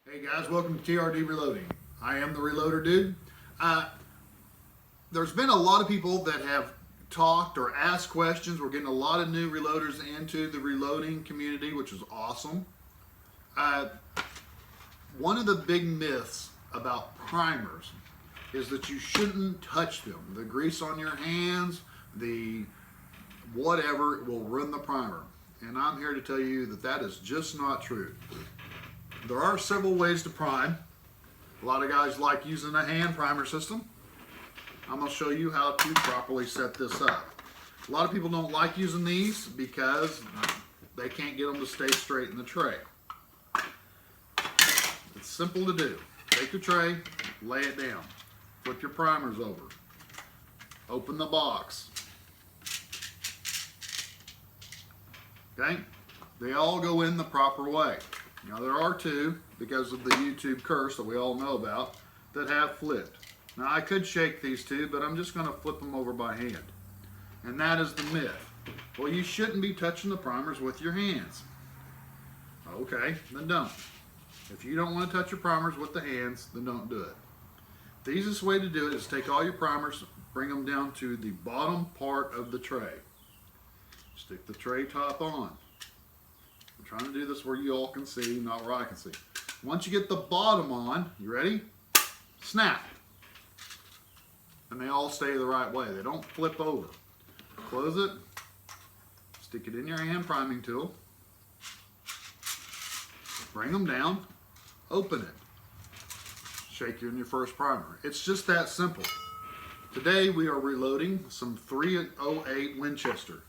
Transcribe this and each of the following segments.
Hey guys, welcome to TRD Reloading. I am the Reloader Dude. There's been a lot of people that have talked or asked questions. We're getting a lot of new reloaders into the reloading community, which is awesome. One of the big myths about primers is that you shouldn't touch them. The grease on your hands, the whatever will ruin the primer. And I'm here to tell you that that is just not true. There are several ways to prime. A lot of guys like using a hand primer system. I'm going to show you how to properly set this up. A lot of people don't like using these because they can't get them to stay straight in the tray. It's simple to do. Take your tray, lay it down, flip your primers over, open the box. Okay? They all go in the proper way. Now there are two, because of the YouTube curse that we all know about, that have flipped. Now I could shake these two, but I'm just going to flip them over by hand. And that is the myth. Well, you shouldn't be touching the primers with your hands. Okay, then don't. If you don't want to touch your primers with the hands, then don't do it. The easiest way to do it is take all your primers, bring them down to the bottom part of the tray. Stick the tray top on. I'm trying to do this where you all can see, not where I can see. Once you get the bottom on, you ready? Snap. And they all stay the right way. They don't flip over. Close it. Stick it in your hand priming tool. Bring them down. Open it. Shake in your first primer. It's just that simple. Today we are reloading some 308 Winchester.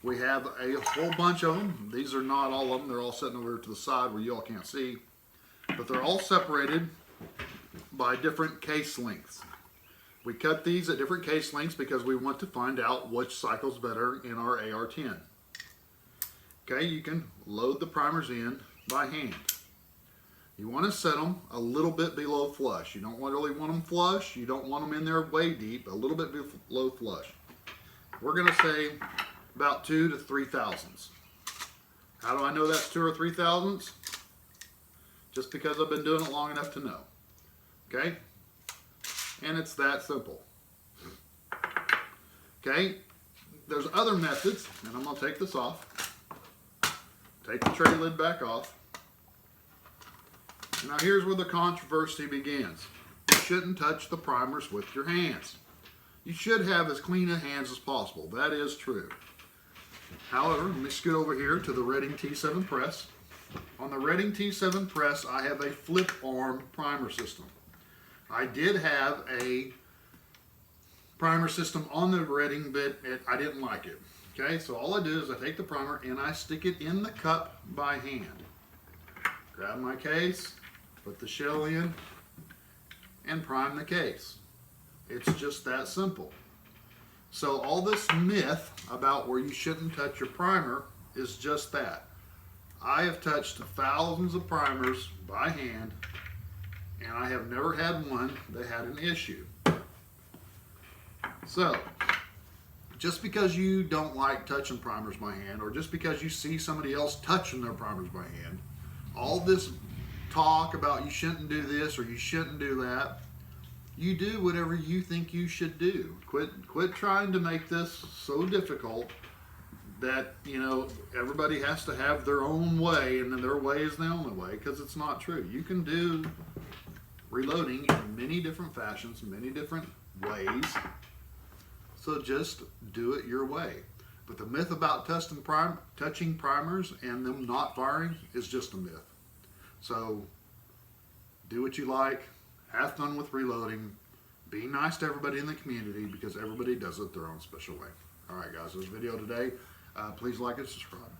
We have a whole bunch of them. These are not all of them. They're all sitting over to the side where you all can't see. But they're all separated by different case lengths. We cut these at different case lengths because we want to find out which cycle's better in our AR-10. Okay, you can load the primers in by hand. You want to set them a little bit below flush. You don't really want them flush. You don't want them in there way deep. A little bit below flush. We're going to say about 2 to 3 thousandths. How do I know that's 2 or 3 thousandths? Just because I've been doing it long enough to know. Okay? And it's that simple. Okay? There's other methods, and I'm going to take this off. Take the tray lid back off. Now here's where the controversy begins. You shouldn't touch the primers with your hands. You should have as clean a hands as possible. That is true. However, let me scoot over here to the Redding T7 press. On the Redding T7 press, I have a flip arm primer system. I did have a primer system on the Redding, but I didn't like it. Okay, so all I do is I take the primer and I stick it in the cup by hand. Grab my case, put the shell in, and prime the case. It's just that simple. So all this myth about where you shouldn't touch your primer is just that. I have touched thousands of primers by hand, and I have never had one that had an issue. So, just because you don't like touching primers by hand, or just because you see somebody else touching their primers by hand, all this talk about you shouldn't do this or you shouldn't do that, you do whatever you think you should do. Quit trying to make this so difficult that, you know, everybody has to have their own way and then their way is the only way, because it's not true. You can do reloading in many different fashions, many different ways. So just do it your way. But the myth about touching primers and them not firing is just a myth. So do what you like. Have fun with reloading. Be nice to everybody in the community because everybody does it their own special way. All right, guys, this video today. Please like and subscribe.